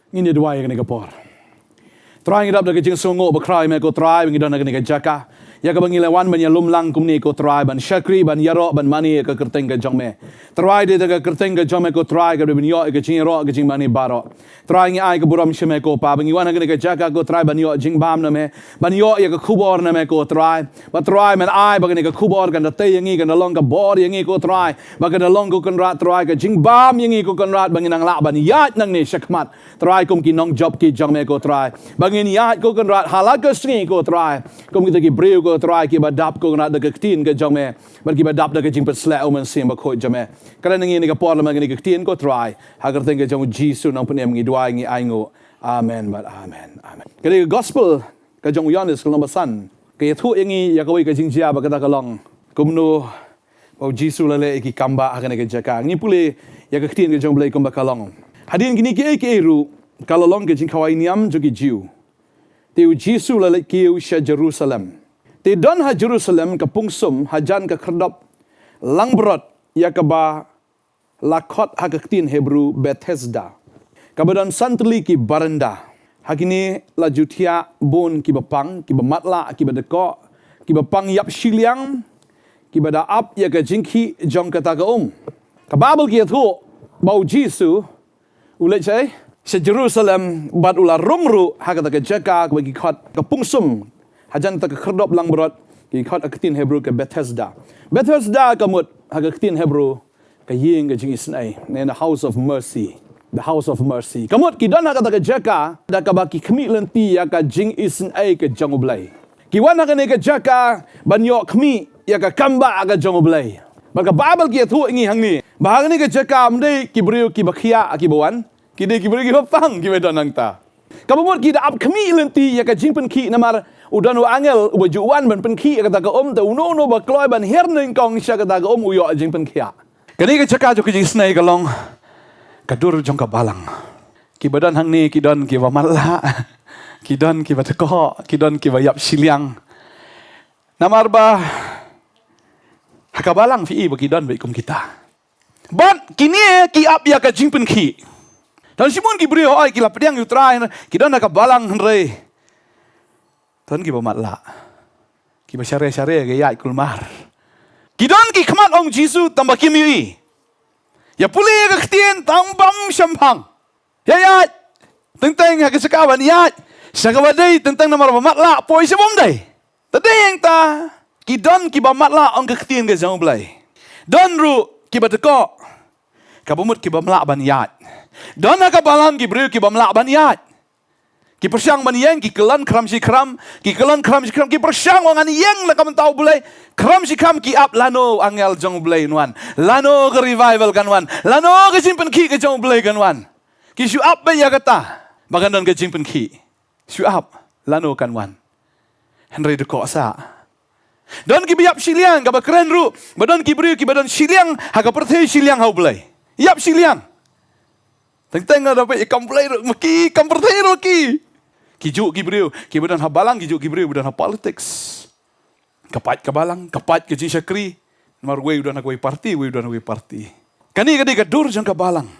Ini dua yang ni kapor. Try ngidap dak jing songo bakrai me ko try ngidap nak ni jaka. Ya ka bangilawan ban yalum lang kumni ko try ban syakri ban yaro ban mani ka kerteng ka jongme. Try de ka kerteng ka jongme ko try ka bin yo ka jing ro ka jing mani baro. Try ngi ai ka buram sheme ko pa bangi wan ka ni jaka ko try ban yo jing bam na me. Ban yo ya ka khubor na me ko try. Ba try man ai ba ni ka khubor kan te yangi kan long ka bor yangi ko try. Ba ka long ko kan rat try ka jing bam yangi ko kan rat bangi nang la ban yat nang ni syakmat. Try kum ki nong job ki jongme ko try. Bangi ni yat ko kan rat halak ka sni ko try. Kum kita ki breu ko try ki badap ko na de tin ke jome bar ki badap de ke jing pesle o men sim ba ko jome kala ngi ni ka por ma ngi ke tin ko try hagar teng ke jong jisu nang pnem ngi dua ngi aingo amen but amen kali gospel ka jong yohanes ko number san ke thu ngi ya ko ke jing jia ba ka ta ka long kumno o jisu la le ki kamba ha ke jaka ngi pule ya ke tin ke jong blai ko ba ka long hadin gini ke ru kala long ke jing kawai niam jo ki jiu Tiu Jisu la le ki usha Jerusalem Ti don ha Jerusalem ka pungsum hajan ka kerdop langbrot ya ka ba lakot ha ka tin Hebrew Bethesda. Kabadan santli ki baranda. Hakini la jutia bon ki bapang ki bamatla ki badeko ki bapang yap shiliang ki bada ap ya ka jingki jong ka ta ka Ka Babel ki thu bau Jisu ulai chai se Jerusalem bad ula rumru ha ka ta ka jaka ka khot ka pungsum hajan tak kerdop lang berot ki khat aktin Hebrew ke Bethesda kamut aktin Hebrew ke ying ke jing isnai in the house of mercy kamut ki don ha ka jaka da ka ba ki khmi lenti ya ka jing isnai ke jangublai ki wana ka ne ke jaka banyo khmi ya ka kamba aga jangublai maka babel ki thu ngi hangni bahang ni ke jaka mdei ki briu ki bakhia ki bawan ki de ki briu ki pang ki bedon nang ta kamut ki da ap khmi lenti ya ka jing pen ki namar udan angel ubajuan ban penki kata ka te uno ba kloi ban herning kong sya kata ka uyo jing penkia kani ka chaka jo ki snai ka long ka dur jong ka balang ki badan hang ni ki don ki ba malla ki don ki ba teko ki don ki ba yap siliang namar ba ka balang fi ba ki don ba ikum kita ban kini ki ap ya ka jing penki dan simon ki brio ai ki la pediang utrai ki don ka balang henrei Tuan ki bamatla. Ki basyare-syare ke yai kulmar. Kidon ki khamat ong Jisu tambah kimi. Ya puli ke ktien tambam syampang. Ya. Tentang ha ke sekawan ya. Sekawan dai tentang namar bamatla poi sebom dai. Tadeng ta. Kidon ki bamatla ong ke ktien ke jang blai. Don ru ki bateko. Kabumut ki bamla ban yat. Don ha ka balam ki bru ki bamla ban yat. Ki persyang man yang ki kelan kram si kram ki persyang wangan yang la kam tau bulai kram si kram ki ap lano angel jong bulai nuan lano ke revival kan wan lano ke simpen ki ke jong bulai kan wan ki su ap be ya kata bagan don ke simpen ki su ap lano kan wan Henry de ko sa don ki biap siliang ka ba keren ru badon ki bri ki badon siliang ha ka perthei siliang hau bulai yap siliang teng ada pe kam bulai maki kam perthei ru ki Kiju Gibril, kibudan habalang kiju Gibril budan ha politics. Kapat kabalang, kapat ke syakri. Mar we udan we parti. Kani ka dur jang kabalang.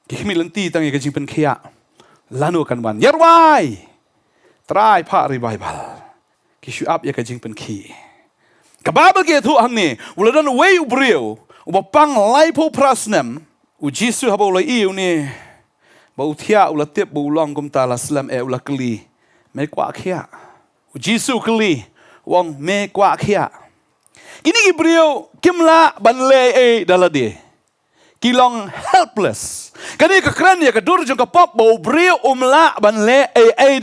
Kihmi lenti tang ke jing kia. Lanu kan wan. Yarwai. Try pa revival. Kishu up ya ke jing ki. Kababel ke thu hang ni, uladan we ubril. Ubapang lai po prasnem. Ujisu habo lai iu ni. Bau tia ulatip bau long kum ta la slam ula keli. Me kwa kia. Jisu keli. Wong me kwa kia. Kini Gibril kimla banle daladi. Kilong helpless. Kani kekeren ya kedur jong kapop bau brio umla banle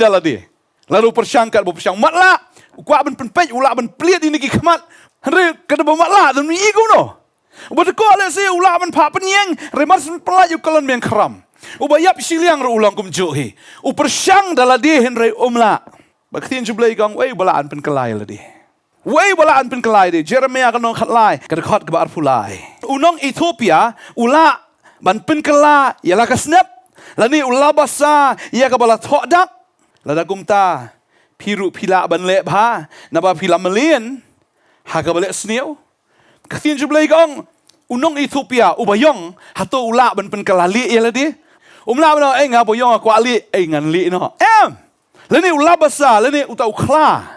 daladi. Lalu persangkat bau persang matla. Kwa ban penpej ula ban pliat ini ki khamat. Henry kada bau matla dan mi igu no. Ubah ko ale se ula ban pa penyeng remar sen pelaju kalan meng kram. Ubayap siliang ru ulang kum johi. Upersyang daladi henry umla. Baktiin jublai gang wei balaan pen kelai ladi. Wei balaan pen kelai di. Jeremia kanong khatlai kada khat ka bar pulai. Unong Ethiopia ula ban pen kela ya la kasnep. Lani ula basa ya ka bala thodak. Lada kumta piru pila ban le bha naba pila melien ha ka bale sniu. Baktiin jublai gang unong Ethiopia ubayong hato ula ban pen kelali ya ladi. la no nga po yong kwa li ngan li no. Leni ula basa, leni uta ukla.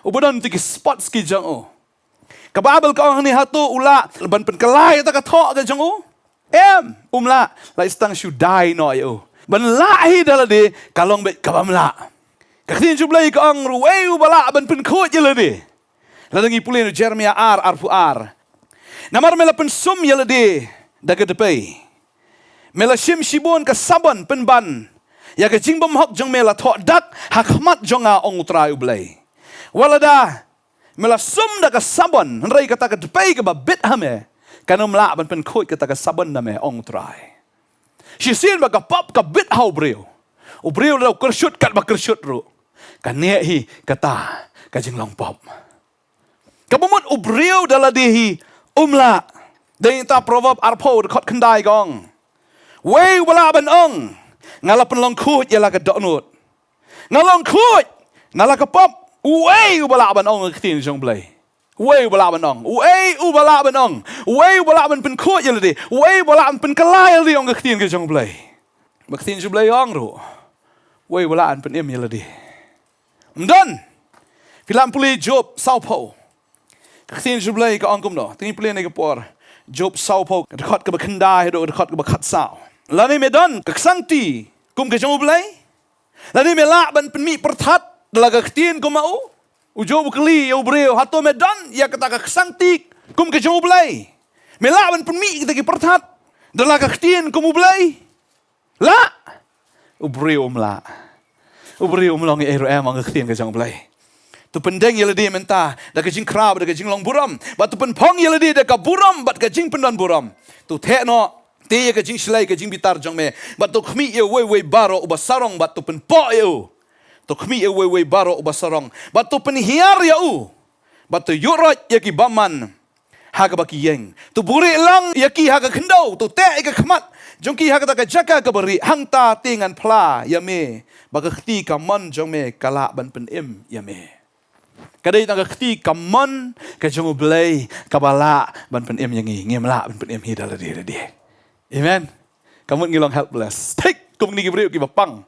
Ubodon tiki spot ski jang o. Kababel ka ni hatu ula ban pen kelai ta ka tho ka jang o. La istang shu dai no yo. Ban lahi dalade kalong bet kabamla. Kaktin jublai ka ang ruwei ubala ban pen khot yelade. Ladangi pulin Jeremia arfu ar. Namar mela pen sum yelade daga depay. Mela shim shibon ka saban pen ban. Ya ka jingbom hok jong mela tho dak hakmat jonga ong utrai ublay. Walada mela sum da ka saban rai kata ka depay ka ba bit hame. Kanum la ban pen khot kata ka saban na me ong utrai. Si sin ba ka pop ka bit how breu. O breu la kershut kat ba kershut ru. Kane hi kata ka jinglong pop. Kabumut ubreu daladihi umla. Dahil ta proverb arpo de kot kendai gong. Wei wala ban ong. Ngalapan long kut yala ka donut. Ngalong kut. Nala ka pop. Wei wala ban ong kitin jong blay. Wei wala ban ong. Wei wala ban ong. Wei wala ban pen kut yala di. Wei wala ban pen kalay yala di ong kitin ka jong blay. Makitin jong blay ong ru. Wei wala ban pen im yala di. Mdon. Filam puli Job saupo. Kitin jong blay ka ong kum no. Tingin puli na ka por. Job saupo. Dekat ka ba kendai do dekat ka ba kat sao. Lani medon keksangti kum ke jong blay. Lani melak ban penmi pertat dalaga ketin kum mau. Ujo bukli yo breu hato medon ya kata keksangti kum ke jong blay. Melak ban penmi kita ki pertat dalaga ketin kum blay. La ubreu umla. Ubreu umlong ero emang ketin ke jong blay. Tu pendeng yela di menta da ka jing krab da ka jing long buram. Bat tu pen pong yela di da ka buram bat ka jing pendon buram. Tu the no Te ka jing silai ka jing bitar jong me. Bat to khmi ye wei baro uba sarong bat to pen po ye u. To khmi ye wei baro uba sarong. Bat to pen hiar ya u. Bat to yurot ya ki baman. Haga baki yeng. To buri lang ya ki haga kendau. To te ka khmat. Jong ki haga ta ka jaka ka beri. Hang ta tingan pla ya me. Baka khti ka man jong me kala ban pen im ya me. Kadai tang ka khti ka man ka jong blay kabala ban pen im yangi. Ngemla ban pen im hi daladi. Amen. Kamu ngilong helpless. Take kum ni gibreu ki bapang.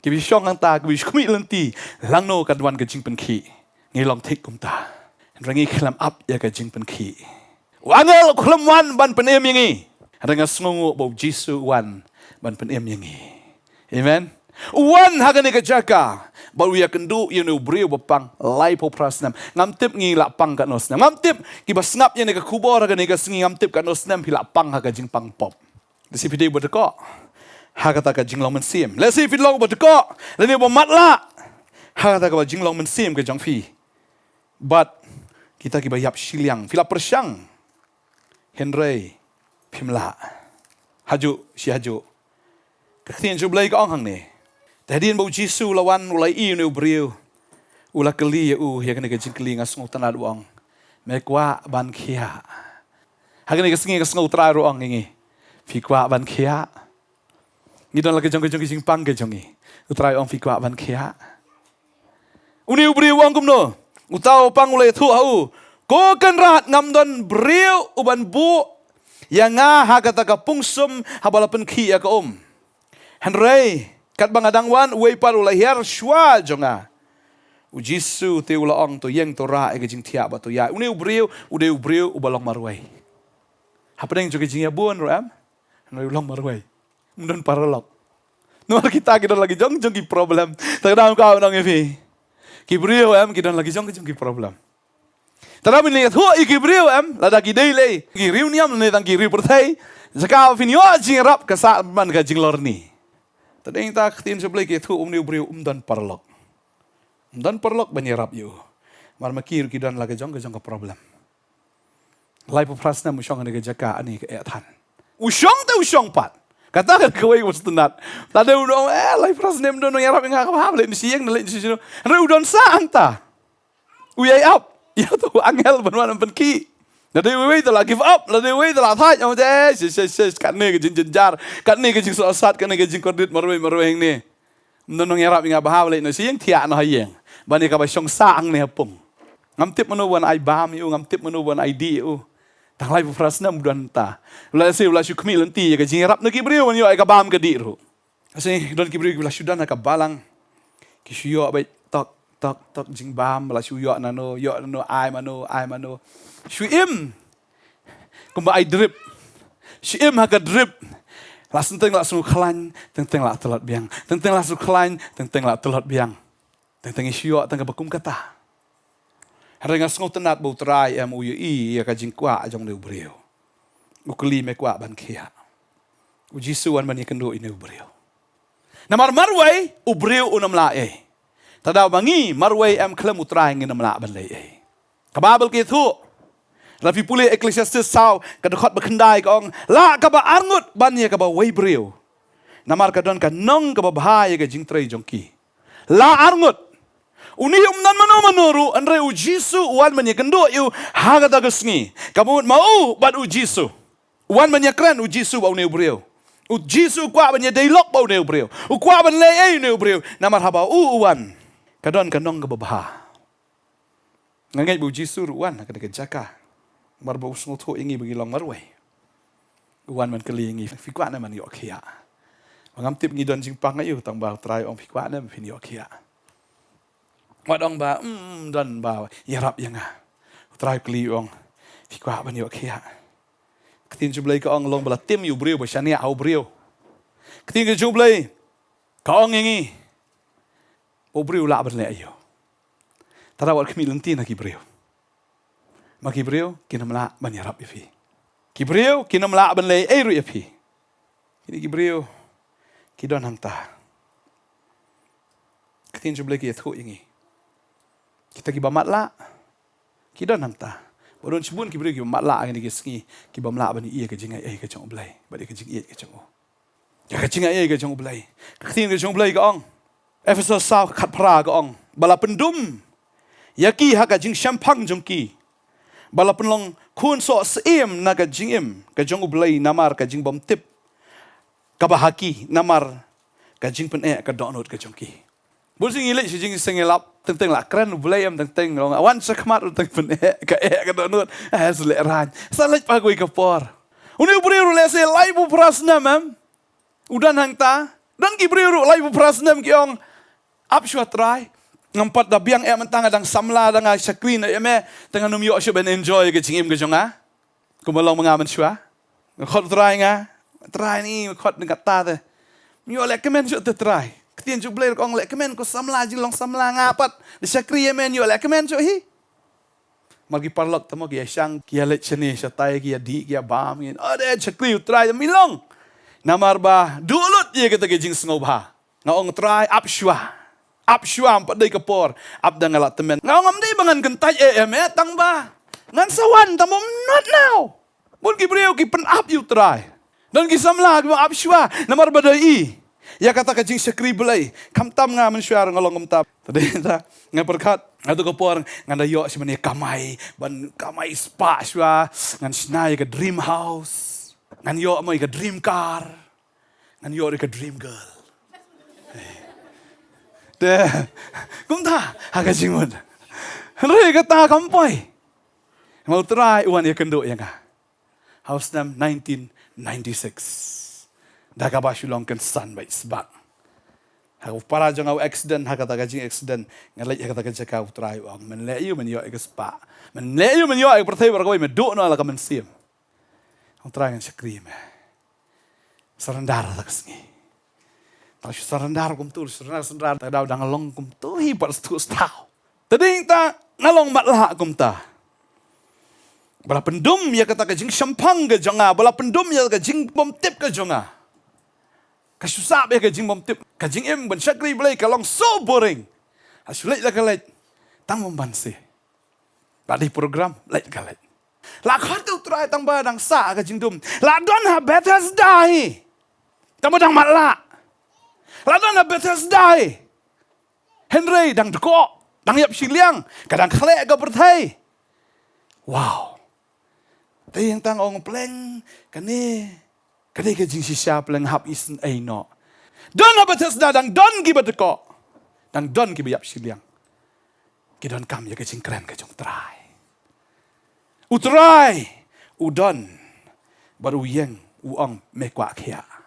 Ki bisyong ang ta, ki bisyumi lenti. Langno kadwan ka jing penki. Ngilong take kum ta. Rangi kelam up ya ka jing penki. Wangel kelam wan ban penem yangi. Rangi snungu bau Jisu wan ban penem yangi. Amen. Wan hagani ka jaka. Baru ya kendu yunu breu bapang lai po prasnam. Ngam tip ngi la pang ka nosnam. Ngam tip ki basngap ya ka kubor ka ka singi ngam tip ka nosnam hi la pang ha ka jing pang pop. Desi pide bo ko. Ha kata ka jing long men sim. La si pid long bo ko. La ni bo mat la. Ha kata ka jing long men sim ka jong fi. But kita ki ba yap siliang fila persyang. Henry pimla. Haju si haju. Kaktin jublay ka ong hang ni. Tadin bau Jisu lawan ulai iu breu. Ula keli u ya kena kejing keli ngasung tanah uang. Mekwa ban kia. Hagani kesengi ngasung utara uang ini. Fikwa ban kia. Ngidon lagi jong kejing pang kejongi. Utara uang fikwa ban kia. Uni breu uang kumno. Utau pang ulai tu au. Ko kan rahat ngamdon breu uban bu. Yang hagata ka pungsum habalapan kia ka Henry kat bangadang wan uwe paru lahir shwa jonga. Ujisu te ulaong to yeng to ra e jing tia ba to ya. Uni ubreu ubalong marwai. Apa deng juga jing ya buan ram? Henry ulang marwai. Mundon paralog. No kita lagi jong ki problem. Tadang kau nang evi. Ki breu kita lagi jong ki problem. Tadang ni tu ki breu lada ki daily. Ki reunion ni tang ki riu pertai. Zakau finio jing rap ka sa man ka jing lorni. Tadeng tak tin sebelah itu umni ubriu dan parlok. Dan parlok banyerap you. Mar makir kidan lagi jong ke problem. Lai prasna musyong ne jaka ani ke etan. Usyong te usyong pat. Kata kan kawai was tenat. Tade udong lai prasna mdon yarap nga ka le ni sieng le ni sino. Re udon sa anta. Uyai up. Ya tu angel banwan penki. Nade we telah give up, nade we telah thai yang je, kat ni ke jenjar, kat ni ke jing sosat, kat ni ke jing kordit marwai ni. Mnonong yarap inga bahawle no siyang tiak no hayeng. Bani ka ba syong saang ni hapong. Ngam tip manuwan ay bam yu, ngam tip manuwan ay di yu. tang lai prasna mudan ta la se la shu khmi lanti ka jing rap na ki brio man yo ai ka bam ka di ru ase don ki brio la shu dan ka balang ki shu yo bai tok jing bam la shu yo na no ai mano shu im kumba ai drip shu im ha ka drip la senteng la su khlan teng la telat biang teng la su khlan teng la telat biang teng shu yo teng ka bakum kata Harenga sngot tenat bau trai em uyui ya ka jingkwa jong neu brio. Ukli me kwa ban kia. Ujisuan man yakendo ineu brio. Namar marwai ubrio unam la e. Tadaw bangi marwai em klem utrai nginam la ban le e. Kababel ke thu. Rafi pule Ecclesiastes saw kadkhot bakhandai kong la ka ba arngut ban ye ka ba wei brio. Namar ka don ka nong ka ba bahaya ka jingtrai jongki. La arngut Uniyum nan mano andre ujisu wan manyakendo yu hagata gasngi. Kamu mau bat ujisu. Wan manyakran ujisu bau neu brio. Ujisu kwa banya dialog bau neu brio. Ukwa ban lei neu brio. Namar haba uwan. Kadon kanong kababaha. Ngangai bu ujisu ruan kada kejaka. Mar bau snotho ingi bagi long marwai. Uwan man kali ingi fikwa na man yo kia. Mangam tip ngi don jingpang ayu tang bau try ong fikwa na fin yo kia. Wadong ba dan ba yarap yang try kli ong fikwa ban yo kia. Ketin jublai ka ong long bala tim yu brio ba shania au brio. Ketin ke jublai ka ong ingi. O brio la ban le ayo. Tara wat kmi lenti na ki brio. Ma ki brio kinamla ban yarap ifi. Ki brio kinamla ban le ai ru ifi. Kini ki brio ki don hangta. Ketin jublai ki thu ingi. Kita ki bamat la. Ki don hangta. Bodon sebun ki brio ki bamat la ngani ki ski ki bamla ban iya ke jingai ai ke chong blai. Ba ke jing iya ke chong. Ya ke jingai ai ke chong blai. Ketin ke chong blai ka ong. Efesos saw khat pra ka ong. Bala pendum. Yaki ha ka jing shampang jongki. Bala penlong kun so seim na ka jing im ka jong blai namar ka jing bom tip. Ka bahaki namar ka jing pen ka donot ka jongki. Bun sing ilek sing singilap tenteng la kren blai am tenteng long wan sakmat tenteng pen ka donot asle ran. Salet pa goi ka por. Uni brio le se lai bu prasna mam. Udan hangta dan ki brio lai bu prasna ki ong ap try. Ngampat da biang mentang adang samla dang syakrin me tengah num yo ben enjoy ke cingim ke jonga. Kumalong mengamen syua. Khot try nga. Try ni khot dekat ta te. Yo lek kemen syut te try. Ketien juk blair kong lek kemen ko samla jilong samla ngapat. De syakri men yo lek kemen syut hi. Magi parlok tamo ki syang ki lek chene syatai ki di ki bam ngin. Ade syakri try milong. Namar ba dulut ye kata ke jing sngoba. Ngaong try up syua. Ap syuam padai kapor ap dang alat temen ngam di bangan kentai tang ba ngan sawan tamom not now mun ki brio ki pen ap you try dan ki samla ki ap syua namar badai ya kata ka jing sekri belai kam tam nga men syar ngolong kam tap tadi ta ngan perkat atu kapor ngan da yo simane kamai ban kamai spa syua ngan snai ka dream house ngan yo mai ka dream car ngan yo ka dream girl kumta haga jingud. Re kata kampai. Mau try uan ya kendo ya ka. House nam 1996. Daga ba shulong kan san bai sbak. Haga para jang au accident haga ta jing accident ngalai haga ta jaka try uang men le yu men yo ek spa. Men le yu men yo ek perthai bar koi me do no ala ka men sim. Mau try ngan sakri me. Sarandar ta kasngi. Kalau sarandar kum tu sarandar tak daw dang long kum tu hi pas tu stau. Tading ta ngalong matlah kum ta. Bala pendum ya kata ka jing syampang ke jonga, bala pendum ya ka jing bom tip ke jonga. Ka susah be ka jing bom tip, ka jing em ban syakri belai ka long so boring. Asulai la ka lait tang bom banse. Badi program lait ka lait. La khat tu try tang ba dang sa ka jing dum. La don ha better die. Tang dang matlah. Ladan na Bethesda. Henry dang deko, dang yap siliang, kadang khlek ka perthai. Wow. Tay yang tang ong pleng kani ka jing sisya pleng hap isen ai no. Don na Bethesda dang don ki deko. Dang don ki yap siliang. Ki don kam ya ka jing kren ka jong try. Utrai. Udon baru yang uang mekwa kia.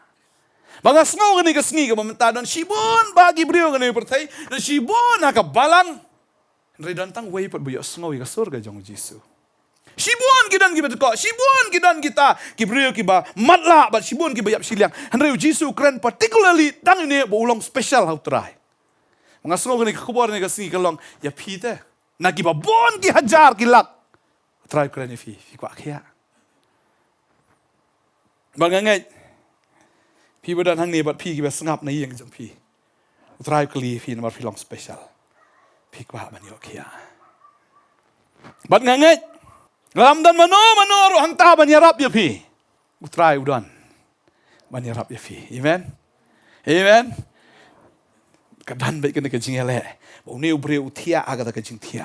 Mga sngaw gani ka sngi ka mamentadon sibon bagi brio gani pertai dan sibon haka balang. Redantang way pat buyo sngaw ka surga jong Jisu. Sibon kidan ki betko, sibon kidan kita ki brio ki ba matla bat sibon ki bayap siliang. Henry Jisu keren particularly tang ini ulong special how try. Mga sngaw gani ka kubor ni ka sngi ka long ya pite. Nagi ba bon ki hajar ki lak. Try keren fi kwa kia. Bangangaiพี่บัดทั้งนี้บัดพี่กี่แบบสงับในยังจังพี่อุตรายกลีพี่นำมาพี่ลองสเปเชียลพี่กว่ามันอยู่ขี้บัดงั้นไงลำดันมโนรุหังตาบันยรับอยู่พี่อุตรายอุดรบันยรับอยู่พี่เอเมนกระดันไปกันในกระจิงอะไรบอกนี่อุบเรียอุทิยาอากาศกระจิงเทีย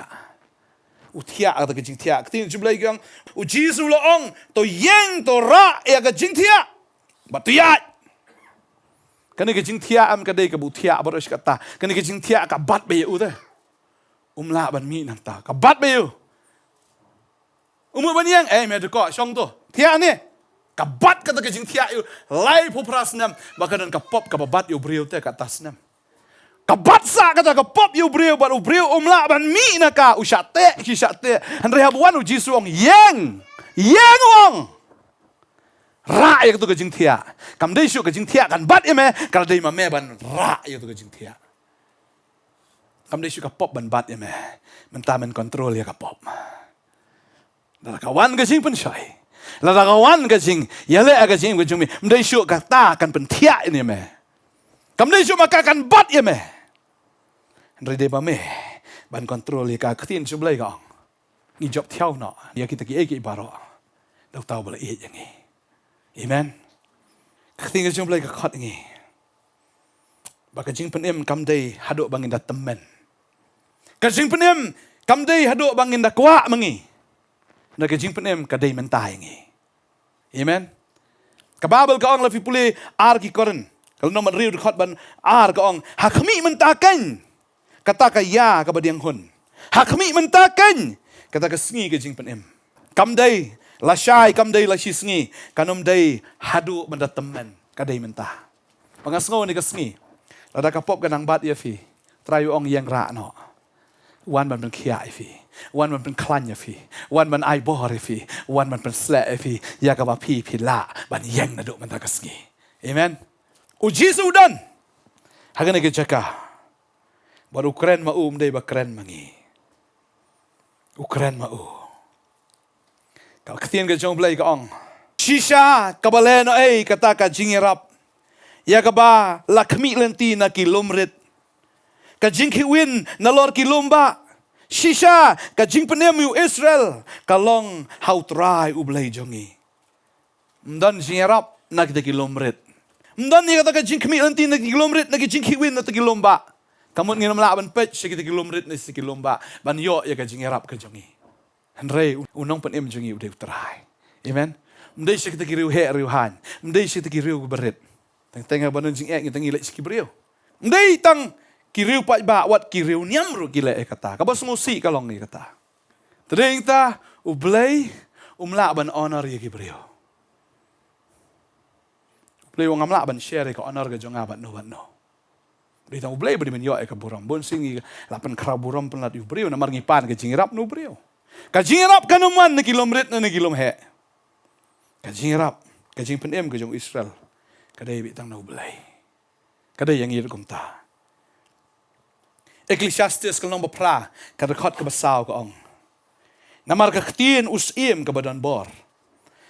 อุทิยาอากาศกระจิงเทียที่จุบเลยกังอุจิสุละองตัวเย่งตัวระเอกระจิงเทียบัดตัวยาkan ni kecing tia am kadai ke butia baros kata kan ni kecing tia ka bat be u te umla ban mi nan ta ka bat be u ban yang me de ko song to tia ni ka bat ka kecing tia u lai pu prasnam bakadan ka pop ka bat u brio te ka tasnam ka bat sa ka pop u brio umla ban mi na ka usate han rehabuan u jisu ong yang ong ra ya tu kejing tia kam dei shu kejing tia kan bat eme kal dei ma me ban ra ya tu kejing tia kam dei shu ka pop ban bat eme menta men kontrol ya ka pop la kawan kejing pen shai la kawan kejing ya le kejing mi dei shu ka ta kan pen tia ini me kam dei shu maka kan bat eme ndri dei ba me ban kontrol ya ka ktin shu blai ka ni job thiau no ya kita ki e baro dau tau bala e yang ni Amen. Ketinggal jumlah ke kot ini. Baka jing penem kam day haduk bangin da temen. Kajing penem kam day haduk bangin da kwa mengi. Na kajing penem kadai mentai ngi. Amen. Kababel ka ong lafi puli ar ki koren. Kalau nomor riu de kot ban ar ka ong hakmi mentakan. Kata ka ya ka badiang hun. Hakmi mentakan. Kata ka sngi kajing penem. Kam day Lashai kam day lashi sngi kanum day hadu benda temen kadai mentah. Pangasngo ni kasngi. Lada kapop kanang bat ya fi. Trayu ong yang ra no. Wan ban kia fi. Wan ban klan ya fi. Wan ban ai bor fi. Wan ban sle fi. Ya ka ba pi la ban yang na do mentah kasngi. Amen. Uji sudan. Hagane ke jaka. Baru keren ma day ba keren mangi. Ukren ma Kau ketian ke jong belai ke ong. Shisha kabale no kata ka jingirap. Ya kaba lakmi lenti na kilomrit. Ka jingki win na lor kilomba. Shisha ka jing penemu Israel kalong hautrai ublai jongi. Mdan jingirap na kita kilomrit. Mdan ya kata ka jingki lenti na kilomrit na jingki win na kilomba. Kamu nginam la ban pech kita kilomrit na kilomba. Ban yo ya ka jingirap ka jongi. Henry unong pen em jungi udah terai. Amen. Mdai sik taki riu he riu han. Mdai sik taki riu berit. Teng banon jing ek tangi lek sik brio. Mdai tang kiriu pa ba wat kiriu nyam ru gile kata. Kabas ngusi kalong ni kata. Tering ta ublay umla ban honor ye brio. Ublay wong amla ban share ka honor ga jonga ban no. Di tang ublay beri men yo ka buram. Bon singi lapan kraburam penlat yu brio na marngipan ka jingirap no brio. Kajingirap kanuman na kilomrit na kilom he. Kajingirap, kajing penem kajong Israel. Kadai bitang na ublay. Kadai yang iro kumta. Ecclesiastes kalong bapra, kadakot kabasaw ka ong. Namar kaktiin usim kabadan bor.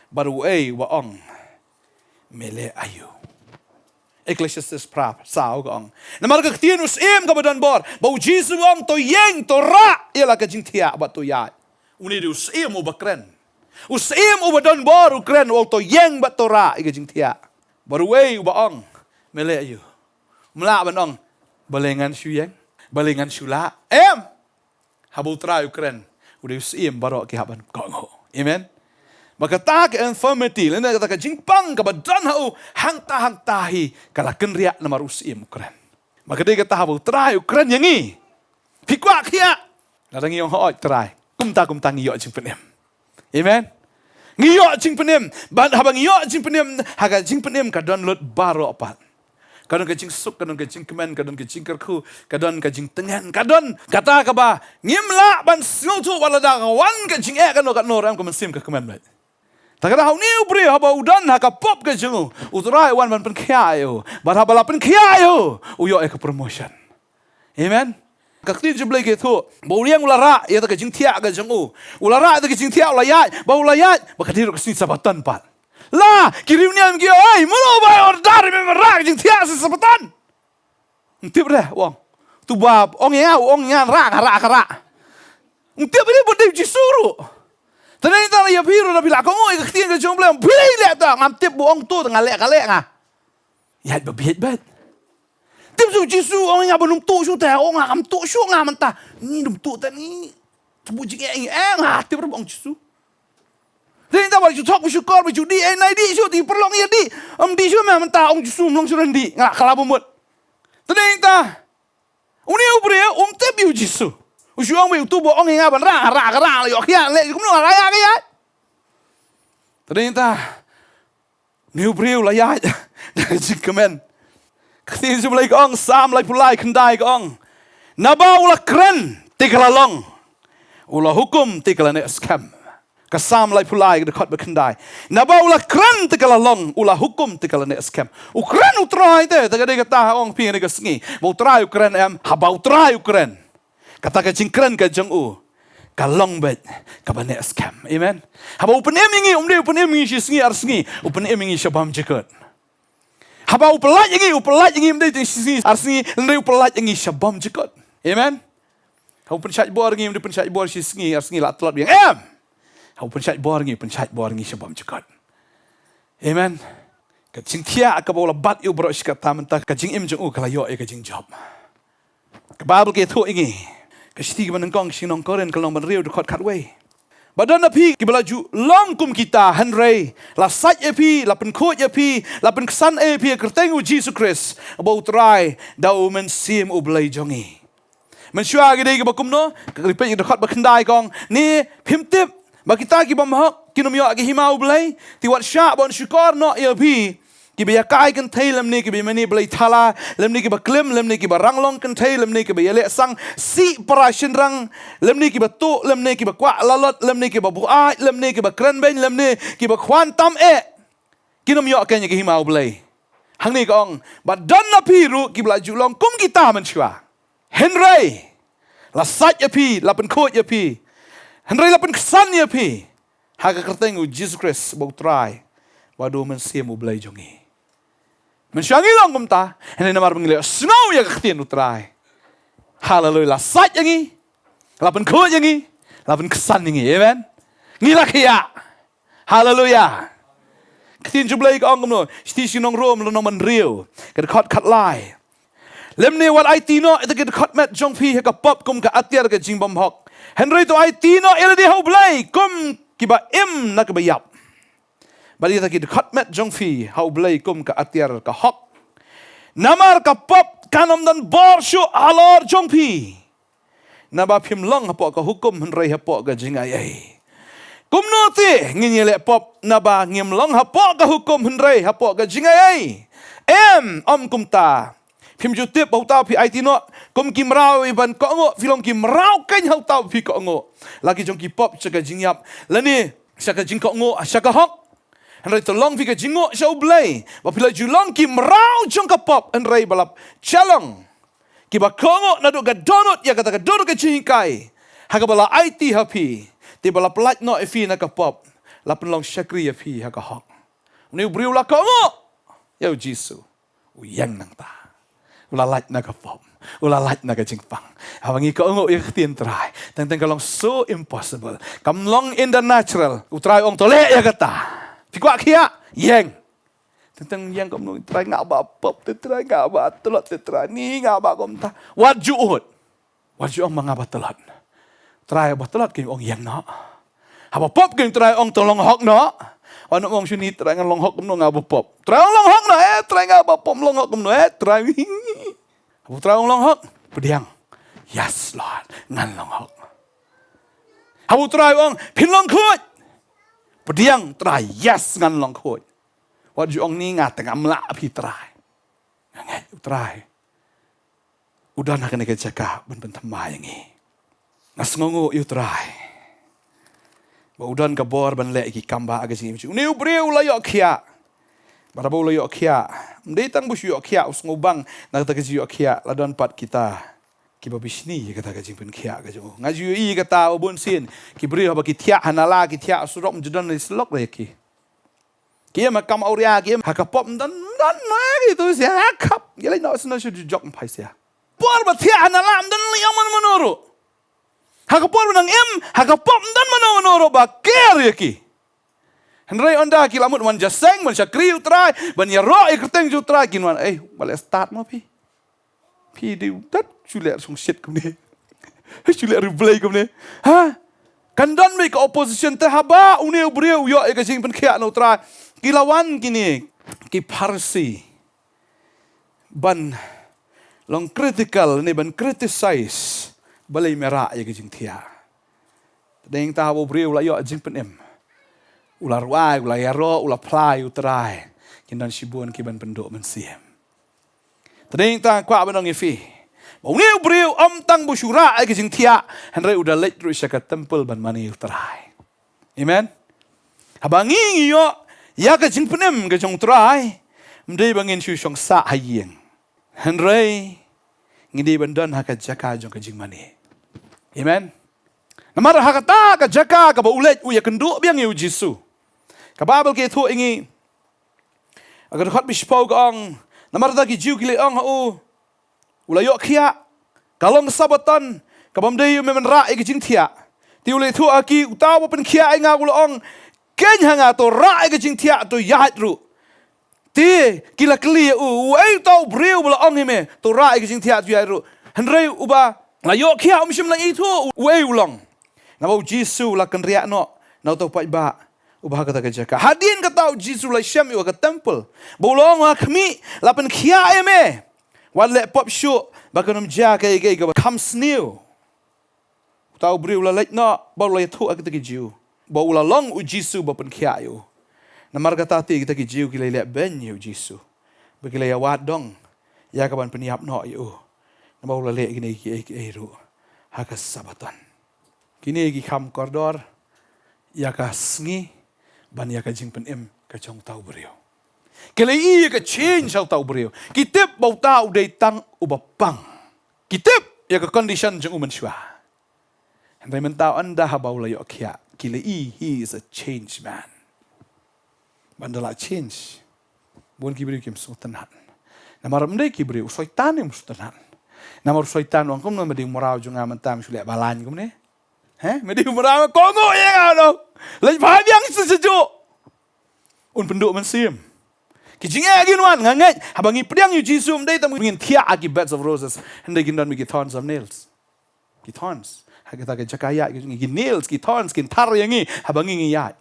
Baru waong mele ayo. Ecclesiastes pra sao ka ong. Namar kaktiin usim kabadan bor. Bau Jisu ong to yeng to ra. Ialah kajing tia bat to yat. Uni di usim uba keren. Usim uba don bor keren. Walto yeng bat to ra. Ikajing tia. Baru uba ong mele ayo. Mela ban ong. Balengan syu yeng. Balengan syu la. Habul tra keren. Udah usim baru kihaban kongo. Amen. Maka tak infirmity. Lena kata jingpang kabadan hau hang tahi kalaken riak namar usim keren. Maka dia kata habul tra keren yangi. Pikwa kia. Narangi yang hoot try. Kumta ngiyo jing penem. Amen. Ngiyok jing penem, ban habang ngiyok jing penem, haga jing penem kadon lot baro apat. Kadon ka jing suk, kadon ka jing kemen, kadon ka jing kerku, kadon ka jing tengen, kadon kata ka ba ngimla ban snotu wala da wan ka jing kan no ram ka mensim ka kemen bat. Takada hau ni ubri haba udan haka pop ka jing utrai wan ban pen khiayo, ban haba la pen khiayo, uyo ka promotion. Amen. Kakti jublai ke tu, bauliang ulara ya tak jing tia ka jing ulara tak jing tia ulayat, ba ulayat ba kadir ka sin sabatan pat. La, kirimnya mgi ai, mulo ba ordar me merak jing tia sabatan. Ntip dah wong. Tu bab ong yang rak. Ntip ni bodai jisuru. Tanai ta ya biru na bila kongo kakti ka jong blem, bilai le ta ngam tip bu ong tu ngalek nga. Ya ba biet bat. Tim su jisu ong yang benum tu su ta ong ngam tu su ngam ta. Ni dum tu ta ni. Tu jing nga tip ong jisu. Then kita balik talk bersyukur berjudi nai di su di perlong ya di di su memang ta ong jisu mlong suran di ngak kalabu mut. Then kita uni ubre te biu jisu. Usu ong biu tu bo ong nga ban ra yo khia le kum no ra ya ya. Then kita ni ubre la ya jikamen. Kati su lai ong sam lai pulai kendai ong. Naba ula kren tikalalong. Ula hukum tikalane scam. Kasam lai pulai dekat berkendai. Naba ulah keren tegala long, ulah hukum tegala ne scam. Ukren utrai te, tegala dia kata orang ping dia kesengi. Bau utrai ukren haba utrai ukren. Kata ke jingkren ke jeng kalong bet kabane scam. Amen. Haba upenem ingi umde upenem ingi sengi arsengi, upenem ingi syabam jekot. Haba upelat ingi umde sengi arsengi, umde upelat ingi syabam jekot. Amen. Haba penchat bor ingi umde penchat bor sengi arsengi lat telat biang. Hau penchat bor ngi syabam cekat. Amen. Kajing tia ka bola bat yu bro sikat tamenta kajing im jeng kala yo kajing job. Ka Bible ke thu ingi. Ka sti ban kong sinong koren kalong ban riu dekat katway. Badan api ki belaju long kum kita hanrei la sat api la pen khot api la pen kesan api kerteng Jesus Christ about try dau men sim ublai jongi. Mensyua gede ke bakum no ka lipet dekat bakendai kong ni pimtip bagi kita ki bamhak kinom yo ki himau blai ti wat sya bon syukor no ya bi ki be yakai kan thai lam ni ki be mani blai thala lam ni ki ba klim lam ni ki ba ranglong kan thai lam ni ki be yale sang si parashin rang lam ni ki ba tu lam ni ki ba kwa lalot lam ni ki ba buai lam ni ki ba kran ben lam ni ki ba khwan tam kinom yo kan ki himau blai hang ni kong ba dan na pi ru ki blaju long kum kita man chwa henry la sat ya pi la pen khot ya pi Henry lapan kesan ya pi. Haka kertengu Jesus Christ bau try. Wadu mensiamu belai jongi. Mensyangi lang kumta. Henry namar pengilai. Snow ya kekhtian utray. Hallelujah. Sat yangi. Lapan kuat yangi. Lapan kesan yangi. Amen. Ngilak ya. Hallelujah. Kekhtian jublai ka ong kumno. Shti sinong rom lanong manriu. Kedekot kat lai. Lemne wat ai tino. Ita kedekot met jong pi. Haka pop kum ka atiar ke jingbam hok. Henry tu ai tino ele di hau blai kum kiba im nak bayap. Bali ta ki dekat met jong fi hau blai kum ka atiar ka hok. Namar ka pop kanom dan bor shu alor jong fi. Naba phim long hapo ka hukum Henry hapo ka jingai ai. Kum no ti nginyele pop naba ngim long hapo ka hukum Henry hapo ka jingai ai. Om kum ta. Phim jutip hau tau pi ai tino kum kim rau iban ko ngo film kim rau kan hau tau pi ko ngo lagi jong ki pop chaka jingyap lani chaka jing ko ngo chaka hok henry to long pi ka jingo shau blai ba pila julong kim rau jong ka pop henry balap chalong ki ba ko ngo na do ga donut ya kata ga donut ka jingkai ha ka bala it happy ti bala plat no efi na ka pop la pen long shakri ya pi ha ka hok ni briu la ko ngo ya jisu uyang nang ta ulalat na ka pop, ulalat na ka jingpang. Hawangi ka ungo ik tien try. Teng kalong so impossible. Kamlong in the natural. Utray ong tole ya kata. Pikwa kia yeng. Teng yeng kamlong try nga ba pop, try nga ba telot try ni nga ba kom ta. What you ut? What you ong mga ba telot? Try ba telot kay ong yeng no. Haba pop kay try ong tolong hok no. Ano mong sini try nga long hok kumno nga ba pop. Try ong long hok no try nga ba pop long hok kumno try. Abu try ong long hok pediang. Yes Lord, ngan long hok. Abu try ong pin long kut. Pediang try yes ngan long khoi. Wat ju ong ni ngat tengah melak pi try. Ngai try. Udah nak kena cakap ben tamai ngi. Nas ngongo you try. Ba udan ka bor ban le ki kamba aga sing chu. Neu breu la yo khia. Bara bo la yo khia. Mdei tang bu yo khia us ngobang nak ta ka yo khia la don pat kita. Ki babis ni kata ka jing pen khia ka jo. Ngaju i kata obon sin ki breu ba ki thia hanala ki thia surok mjudan ni slok le ki. Kia mà cầm auria kia hà kapop dan nói gitu sia kap gila no sno shu jok mpai sia por ba thia na lam dan yang man manoro ha kapor nang em ha kapop dan manoro ba ker ki henry onda ki lamut man jaseng man syakri utrai ban ya ro ikreteng ju utrai kin wan bale start mo pi di tat chule sung shit kum ni chule replay kum ni ha kan don me ka opposition te haba une breu yo e ka jing pen khia no utrai Kilawan kini ki parsi ban long critical ni ban criticize balai merah ya kijing thia. Deng ta bo breu la yo jing penem. Ular wai ular yaro ular plai utrai kindan sibun ki ban pendok men siem. Deng ta kwa banong ifi. Bo ni breu tang bu syura ya kijing thia henry udah let ru syakat temple ban mani utrai. Amen. Habangi yo ya ka jing penem ka jong trai mdei bangin shu shong sa hayeng henry ngidi bandan ha ka jaka jong ka jing mani amen namar ha kata ka jaka ka ba ulet u ya kendu biang yu jisu ka babel ke thu ingi agar khat bispau ka ong namar ta ki jiu ki le ong ha u ula yo khia kalong sabatan ka bamdei yu men ra e ki jing thia ti ule thu aki utaw pen khia ai nga ula ong Ken hanga to rai ke jing thia to yahat ru. Ti kila kli ei tau breu bla ong hime to rai ke jing thia to yahat ru. Henry uba la yo khia shim la i thu ei ulong. Na bo Jisu la kan ria no na to pai ba uba kata ke jaka. Hadin ka tau Jisu la sham yu ka temple. Bo long wa khmi la pen khia eme. Wan le pop show ba kanum ja ke come snew. Tau breu la lek no bo la thu ak te ke jiu. Ba ula long u Jisu ba pen khia yu. Na marga tati kita ki jiu ki le ben yu Jisu. Ba ki le wat dong. Ya ka ban peniap no yu. Na ba ula le gini ki ru. Ha ka sabatan. Kini ki kham kordor ya ka sngi ban ya ka jing pen em ka chong tau brio. Ki le i ka change tau brio. Ki tip ba tau dei tang u ba pang. Ki tip ya ka condition jeng u men shwa. Hentai mentau anda ha ba ula yo khia. He is a change man. Bandala change. Bukan kibri kim sultanan. Namar mendai kibri usaitan yang sultanan. Namar usaitan wang kum nama di morau junga mentam suliak balan kum ne. Medi morau kongo ya kau. Lagi panjang sesejuk. Un penduk mensim. Kijingnya lagi nuan ngangai. Habangi pedang yu Jisu mendai tamu ingin tiak agi beds of roses. Hendai gindan migi thorns of nails. Ki thorns. Kita ke jakaya ki nails ki thorns ki tar yangi habangi ngi yat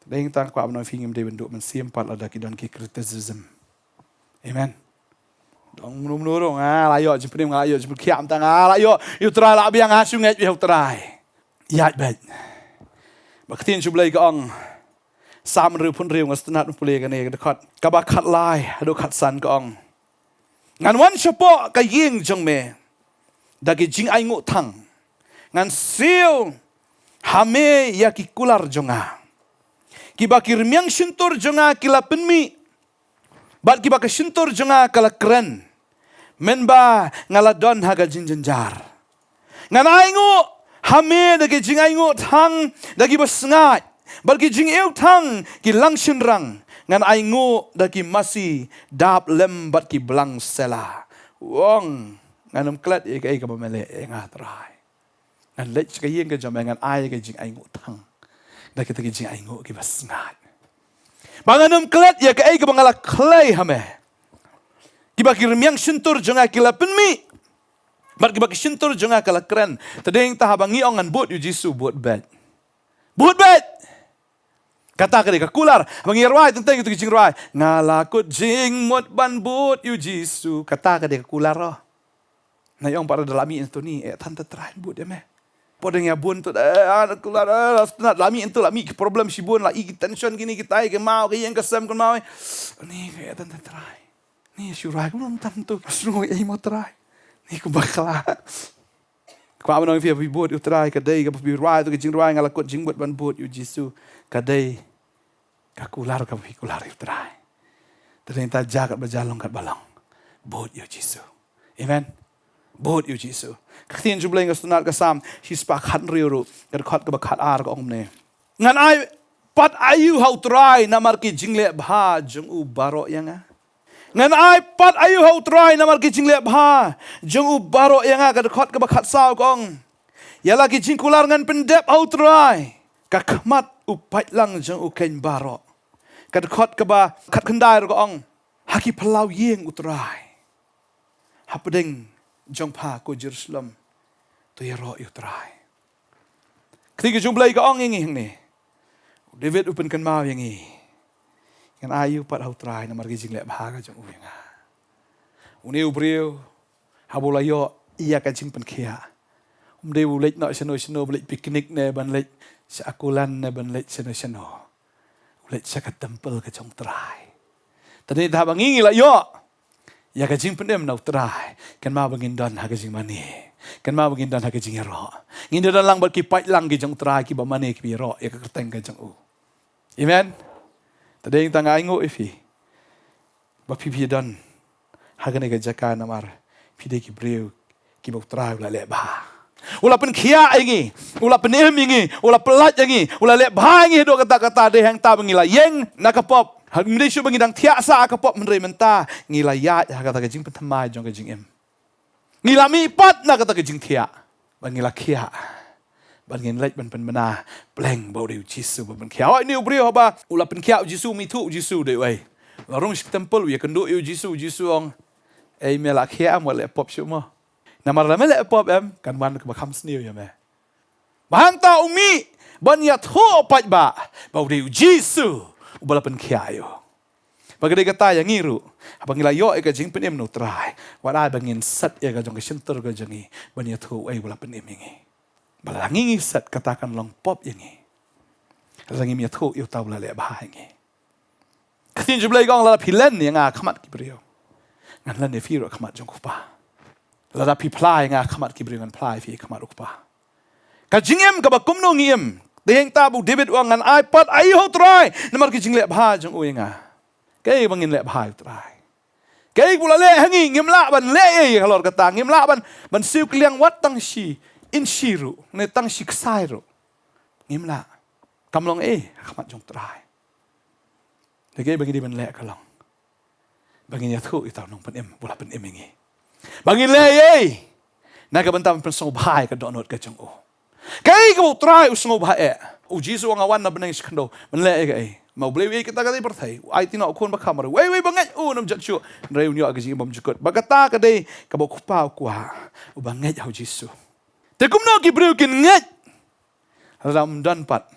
deng tang kwa no fingim de bentuk men simpat ada ki don ki criticism amen dong nurung layo jeprim layo jeprim kiam tang layo yu trai la biang asu ngai yu trai yat bet baktin sublai ka ong sam ru pun riu ngasnat pule ka ne ka ka ba khat lai do khat san ka ong ngan wan chapo ka ying jong me dagi jing ai ngu thang ngan siu hame ya ki kular jonga ki bakir miang shintur jonga kila penmi bat ki bakir shintur jonga kala keren menba ngala don haga jinjenjar ngan aingu hame dagi jing aingu thang dagi basngat bat ki jing eu thang ki langshin rang ngan aingu dagi masi dap lem bat ki belang sela wong nganum klat e ka bamele ngatrai An lech ka yeng ka jamangan ay ka jing ay ngutang. Da kita ki jing ay ngut ki basngat. Banganum klet ya ka ay ka bangala klay hame. Ki bakir miang shintur jonga kila penmi. Bat ki bakir shintur jonga kala keren. Tadeng tahabangi ongan buat yu Jisu buat bed. Buat bed. Kata ka ka kular. Bangi rawai tentang itu ki jing rawai. Ngalakut jing mot ban buat yu Jisu. Kata ka ka kular roh. Na yung para dalami itu ni tante terain buat ya meh. Podeng ya bun tu keluar lami itu lami problem si bun lah tension gini kita ke mau ke yang kesem ke mau ni kayak tante try ni syurai belum tentu semua yang mau try ni ku bakal ku apa nang fi bud you try ke dai ke bi rai tu ke jing rai ngala kot jing bud ban bud you jisu ke dai ka kular ka fi kular you try ternyata jagat berjalan kat balang bud you jisu amen bud you jisu Katian jumlah yang senar kesam, hispa khat riuru, kerkhot ke bakat ar ke omne. Ngan ai pat ayu hau try namar ki jingle bha jung u baro yang a. Ngan ai pat ayu hau try namar ki jingle bha jung u baro yang a kerkhot ke bakat sao kong. Ya lagi jingkular ngan pendep hau try. Kakmat u pait lang jung u ken baro. Kerkhot ke ba kat kendai ke ong. Haki pelau yeng u try. Hapedeng jong pa ko Jerusalem tu ya ro yu try. Ketika jumlah ke ong yang ni, David upen kan mau yang ni, kan ayu pat hau try namar gijing lek bahaga jong uyang. Uni ubriu, habola yo iya kan jing pen kia. Umde ulet nak seno ulet piknik ne ban let seakulan ne ban let seno. Ulet sakat tempel ke jong try. Tadi dah bangingi lah yo. Ya kajing pendem nau try, kan mau bangin dan hakajing mani, kan mau bangin dan hakajing ero. Ngin dan lang berkipai lang gijong try ki ba mani ki ero ya kerteng kajang u. Amen. Tadi yang tangga ingo ifi. Ba pipi dan hagane ka jaka namar pide ki breu ki ba try la le ba. Ula pen kia ingi, ula penem ingi, ula pelat ingi, ula le ba ingi do kata-kata de hang ta bangila yeng nakapop. Hal Malaysia bangidang tiasa kapop menrei menta ngilaya kata kajing pentamai jong kajing em. Ngilami pat na kata kajing tia. Bangila kia. Bangin lek ban mena bleng bau de Jisu ban kia. Oh ni ubri ba ula pen kia Jisu mi tu Jisu de wei. Larung sik tempel ya kendo Jisu ong. Mela kia mo le pop syuma. Namar la mele pop em kan wan ke bakam sniu ya me. Bahanta umi ban ya tho pat ba bau de Jisu. Ubalapan kiayo. Bagi dia kata yang ngiru, abang ila yo eka jing penem no try. Wala bangin sat eka jong kesentur ke jangi banya tu ai ubalapan emingi. Balangi sat katakan long pop yangi. Langi mi tu yo tau la le bah yangi. Katin jublai gong la pilen yang akamat kibriyo. Ngan lan ne firo akamat jong kupa. La pi plai yang akamat kibriyo ngan plai fi akamat kupa. Ka jingem ka bakum no ngiem. Deheng tabu David wangan iPad ayo try namar ki jingle bha jong uinga kai bangin le bha try kai pula le hangi ngimla ban le halor kata ngimla ban siu kliang wat tang shi in shiru ne tang shi ksai ro ngimla kamlong khamat jong try de kai bagi di ban le kalong bangin ya thu itau nong pen em pula pen em ngi bangin le naga bantam pen so bhai ka donot ka jong o Kay ka try usngo ba Jisu ang awan na benang iskando. Menle kay. Mau beli kita kata pertai. Ai tino kon ba kamar. Wei banget. Nam jatsu. Reu nyo agasi bam jukot. Bagata kadai ka ba kupa kwa. Banget au Jisu. Te kumno ki breu kin nget. Ram dan pat.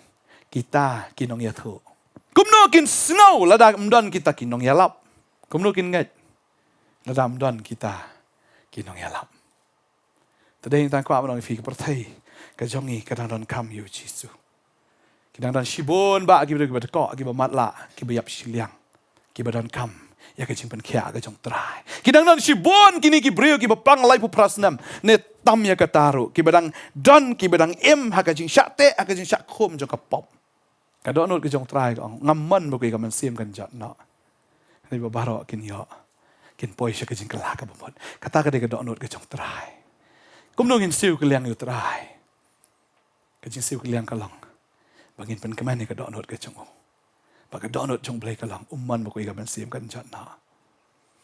Kita kinong yatho. Kumno kin snow lada mdan kita kinong yalap. Kumno kin nget. Lada mdan kita kinong yalap. Tadeng tang kwa manong fi ka pertai. Kajongi kadang-kadang kam yu Jisu. Kadang-kadang shibon ba ki ba ko ki ba matla ki ba yap siliang ki ba dan kam ya ka jingpan khia ka jong trai. Kadang-kadang shibon kini ki breu ki ba pang lai pu prasnam ne tam ya ka taru ki ba dang don ki ba dang em ha ka jing sha te ha ka jing sha khom jong ka pop. Ka do not ki jong trai ka ngamman ba ki ka man sim kan jat na. Ni ba baro kin yo kin poi sha ka jing kala ka ba mot. Kata ka de ka do not ki jong trai. Kum no ngin siu ki liang yu trai. Kajing siu keliang kalang. Bangin pen kemana ka donot ka chong. Baka donot chong blay kalang. Umman bako ikaman siyam kan jat na.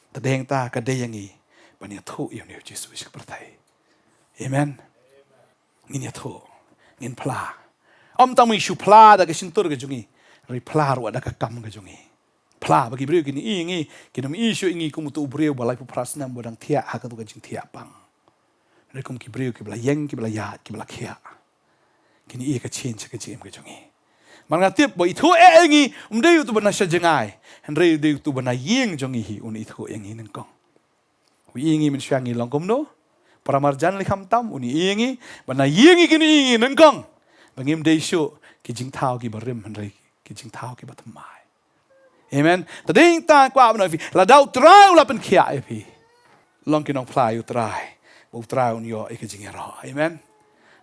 Tadeng ta kadayangi. Banya thu yun yu Jisu iska pertai. Amen. Ngin ya thu. Ngin pla. Om tamu isu pla da kasintur ka jungi. Ri pla ruwa da ka kam ka jungi. Pla bagi beriu kini ingi. Kinam isu ingi kumutu beriu balai puprasnam bodang tiak haka tu kajing tiak pang. Rekum ki beriu ki bala yeng ki bala yat ki bala kia. Kini ia ka change ka jim ka jongi. Mangatip bo itu engi umde tu bana syajengai. Henry de tu bana yeng jongi hi un itu engi nengkong. Wi ingi min syangi longkom no. Pramarjan likham tam uni ingi bana yingi kini ingi nengkong bangim deisho ki jing thao ki barim hanrei ki jing thao ki batamai. Amen. Tading ta kwa bana fi la dau trai ula pen khia e fi. Long ki nong plai u trai. U trai un yo e ki jing ro. Amen.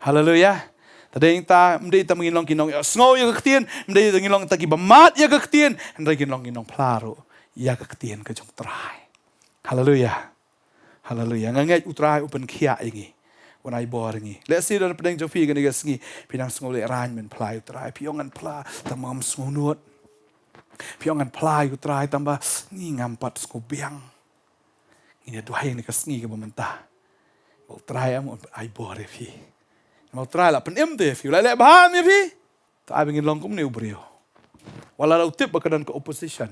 Hallelujah. Tading ta mdei ta mngin long ki nong sngo ya ktien mdei ta ngin long ta ki bamat ya ktien hanrei ki nong plaro ya ktien ka jong trai. Hallelujah. Hallelujah. Ngangai utrai upen khia ingi. Wanai bor ingi. Let's see the pedeng jofi gani gasngi pinang sngo le ran men plai utrai piongan pla tamam sngo nuot. Piongan plai utrai tamba ni ngampat sngo biang. Ini duai ni kasngi ke bamenta. Utrai am ai bor e fi. Mau try la pen em de fi la le baham ya fi. Ta bingin long kum ni ubrio. Wala la utip bakadan ke opposition.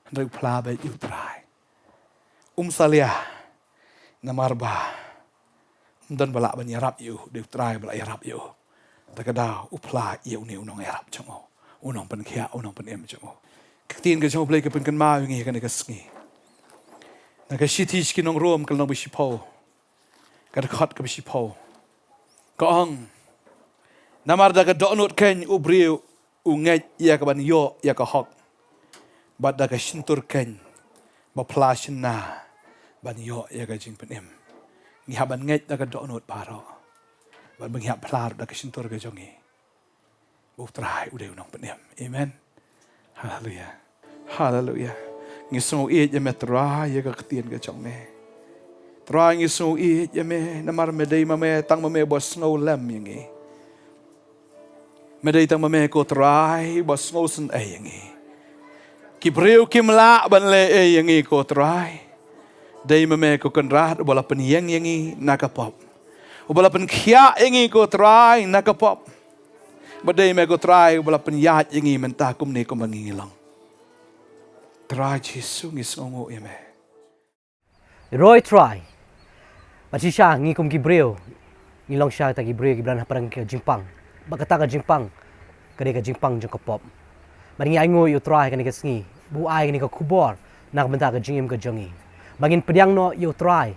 Handai pla ba utrai. Salia namarba dan bala ban yarap yu de try bala yarap yu takada upla yu ni unong yarap chongo unong pen khia unong pen em chongo tin ke chong play ke pen kan ma ngi kan ke sngi na ka shiti ki nong rom kan nong bi shipo ka khot ka bi shipo ko ong namar da ka donut ken ubrio u ngai ya ka ban yo ya ka hok bad da ka shintur ken ba plashin na ban yo ya ga jing pen em ngi haban ngai da ka donut paro ban bang ya plar da ka shintur ga jongi bu trai u de nong pen em amen hallelujah hallelujah ngi so e ya metra ya ga ktien ga chong me tra ngi so e ya me namar me dei ma me tang ma me bos no lam ngi me dei tang ma me ko trai bos no sun e ngi ki breu kim la ban le e ngi ko trai dei me ko kan rat bola pen yang yangi nakapop bola pen khia yangi ko trai nakapop badai me ko trai bola pen yat yangi menta kum ne ko mangi long trai jisu ngi songo eme Roy try bachi sha ngi kum gibreu ngi long sha ta gibreu gibran parang ke jimpang bakata ka jimpang kade ka jimpang jong kapop bari ngi ngo yu try kan ke sngi bu ai ni ka kubor nak menta ka jingim ka jongi bangin pediang no yu try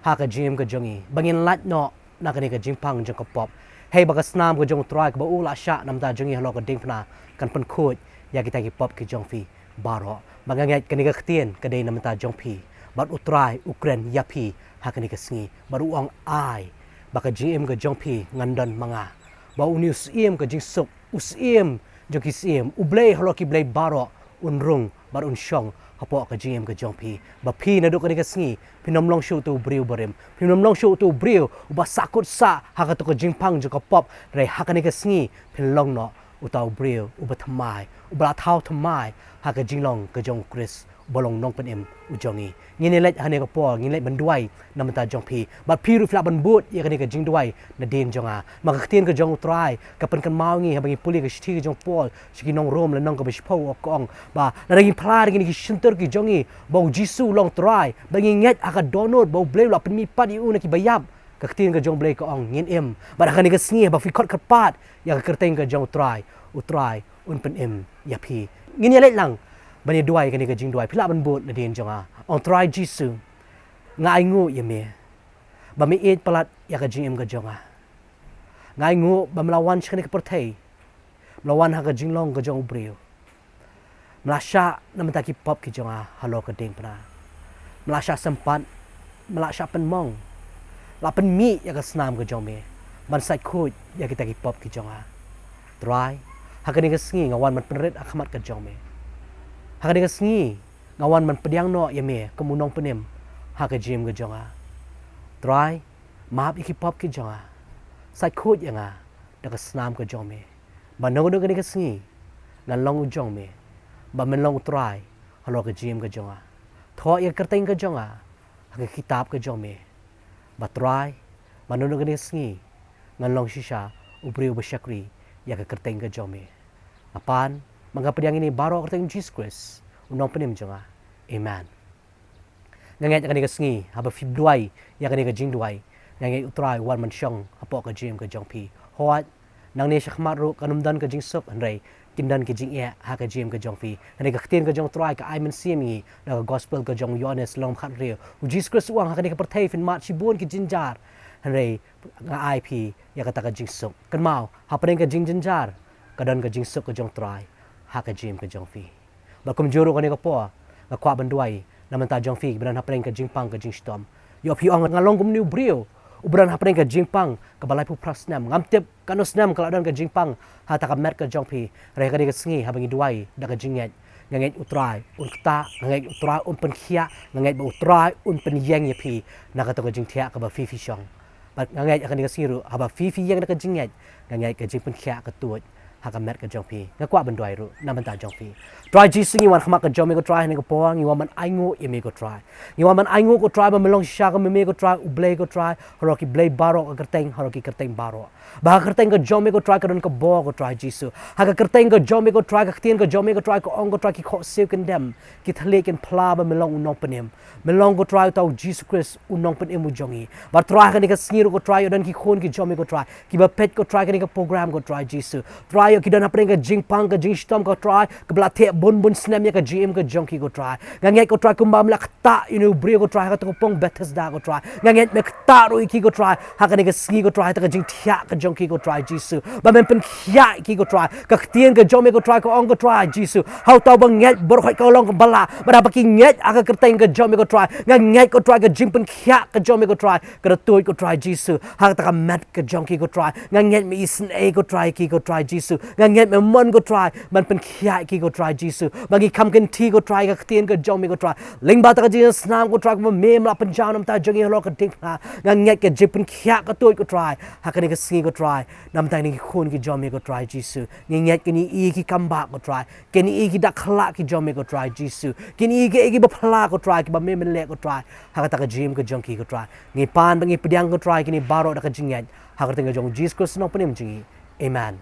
ha ka jingim ka jongi bangin lat no nak ni ka jimpang jong kapop hey baka snam ka jong try ka ba u la sha nam ta jongi halo ka ding pna kan pen khut ya kita ki pop ki jong fi baro bangangai kan ka ktien ka dei nam ta jong pi bat utrai ukren yapi ha kan ka sngi baru ang ai baka jingim ka jong pi ngandan manga ba unius im ka jing sup usim jong ki sim ublei halo ki blei baro unrung bar un shong hapo ka jingim ka jong pi ba pi na do ka ni ka sngi pinom long show tu briu barim pinom long show tu briu ba sakut sa ha ka to ka jingpang jo ka pop re ha ka ni ka sngi pin long no utau briu uba thamai ubla thau thamai ha ka jinglong ka jong kris bolong nong pen em ujongi ngine let hane ka por ngine let banduai namata jong pi ba pi ru fla ban but ya ka ni ka jing duai na din jonga maka ktien ka jong try ka pen kan mau ngi ha bangi puli ka shthi ka jong pol shiki nong rom la nong ka bish pau ok ong ba na ringi plar ngi ki shinter ki jongi ba jisu long try bangi nget aka donor ba bleu la pen mi pat yu na ki bayab ka ktien ka jong blei ka ong ngin em ba ka ni ka sngi ba fi khot khat pat ya ka kerteng ka jong try u try un pen em ya pi ngine let lang bani duai kan ni ka jing duai phila ban but na din jonga on try jisu ngai ngu ye me ba mi et palat ya ka jing em ka jonga ngai ngu ba melawan chkani ka perthei melawan ha ka jing long ka jong breu melasha na mata ki pop ki jonga halo ka ding pra melasha sempat melasha pen mong la pen mi ya ka snam ka jong me ban sai khut ya kita ki pop ki jonga try ha ka ni ka sngi ngawan man penret akhmat ka jong me ha ka ni ka sngi ngawan man pediang no ya me kemunong penem ha ka jim ka jonga try map iki pop ki jonga sai khut ya nga da ka snam ka jong me ba no do ka ni ka sngi ngan long u jong me ba men long try halo ka jim ka jonga tho ya kerteng ka jonga ha ka kitab ka jong me ba try ba no do ka ni ka sngi ngan long shisha ubriu ba shakri ya ka kerteng ka jong me apan mangga pediang ini baro kerteng Jesus Christ unong penim jonga amen ngangai ka ni ka sngi haba fib duai ya ka ni ka jing duai ngangai utrai wan man shong hapo ka jim ka jong pi hot nang ni shakmat ru kanumdan ka jing sup anrei kindan ke jing ya ha ka jim ke jong fi ne ka khtin ke jong try ka ai men siemi da gospel ke jong yones long khat re u jesus christ wang ha ka ne ka perthai fin mat chibun ke jinjar re nga ip ya ka ta ka jing sok kan mau ha preng ke jing jinjar ka dan ke jing sok ke jong try ha ka jim ke jong fi ba kum juro ka ne ka po nga kwa banduai na man ta jong fi ban ha preng ke jing pang ke jing storm yo pi ong nga long kum new brio ubran ha preng ke jing pang ka balai pu prasnam ngam tep kanus nam kala dan ke jing pang ha ta ka met ke jong pi re ka ne ka sngi ha bangi duai da ka jing nget nganget utrai un kta nganget utrai un pen khia nganget ba utrai un pen yeng ye pi na ka to ka jing thia ka ba fi shong ba nganget ka ne ka siru ha ba fi yeng da ka jing nget nganget ka jing pen khia ka tuot ha ka met ka jong pi nga kwa ban duai ru na man ta jong pi try ji singi wan khama ka jong me ko try ne ko po ngi wan man ai ngo ye me ko try ngi wan man ai ngo ko try ba melong sha ka me ko try u blay ko try horoki blay baro ka kerteng horoki kerteng baro ba kerteng ka jong me ko try ka don ka bo ko try jisu ha ka kerteng ka jong me ko try ka ktien ka jong me ko try ko ong ko try ki kho siu ken dem ki thale ken pla ba melong unong penem melong ko try tau jesus christ unong pen emu jongi ba try ka ni ka sngiru ko try dan ki khon ki jong me ko try ki ba pet ko try ka ni ka program ko try jisu try yo ki dan apren ka jing pang ka jing stom ko try ka bla the bun bun snam ya ka gm ka jong ki ko try nganget ko try ko mam la kta inu brio ko try ka to pong betes da ko try nganget me kta ro ki ko try ha ka ni ka sngi ko try ta ka jing thia ka jong ki ko try jisu ba men pen khia ki ko try ka ktien ka jong me ko try ko ong ko try jisu how tau bang nget bor khoi ka long ko bala ba da ki nget aka kerteng ka jong me ko try nganget ko try ka jing pen khia ka jong me ko try ka tu ko try jisu ha ta ka mat ka jong ki ko try nganget me isn e ko try ki ko try jisu nganget me mon ko try man pen khia ki ko try jisu bagi kam ken ti ko try ka ktien ka jong me ko try ling ba ta ka jisu snam ko try ko mem la pen janam ta jong lo ka ding na nganget ka jing pen khia ka tu ko try ha ka ni ka sngi ko try nam ta ni ki khon ki jong me ko try jisu nganget ki ni i ki kam ba ko try ke ni i ki da khla ki jong me ko try jisu ki ni i ki ba phla ko try ki ba mem le ko try ha ka ta ka jim ka jong ki ko try ngi pan bangi pediang ko try ki ni baro da ka jinget ha ka teng jong jesus christ no penem jingi amen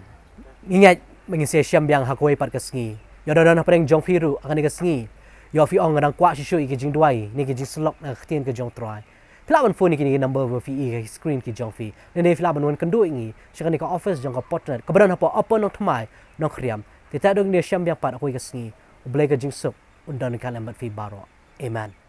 ingat bangi se syam yang ha ko pat ka sngi yo da na preng jong firu akan ni ka sngi yo fi ong ngadang kwa shishu i ki jing duai ni ki jing slok na ktien ka jong try Filaban phone ni kini number wa fi i screen ki jong fi ne filaban wan kan do ingi shikani ka office jong ka partner ka badan apa apa no thmai no khriam ti ta dong ne syam yang pat ko ka sngi blai ka jing sup undan ka lambat fi baro amen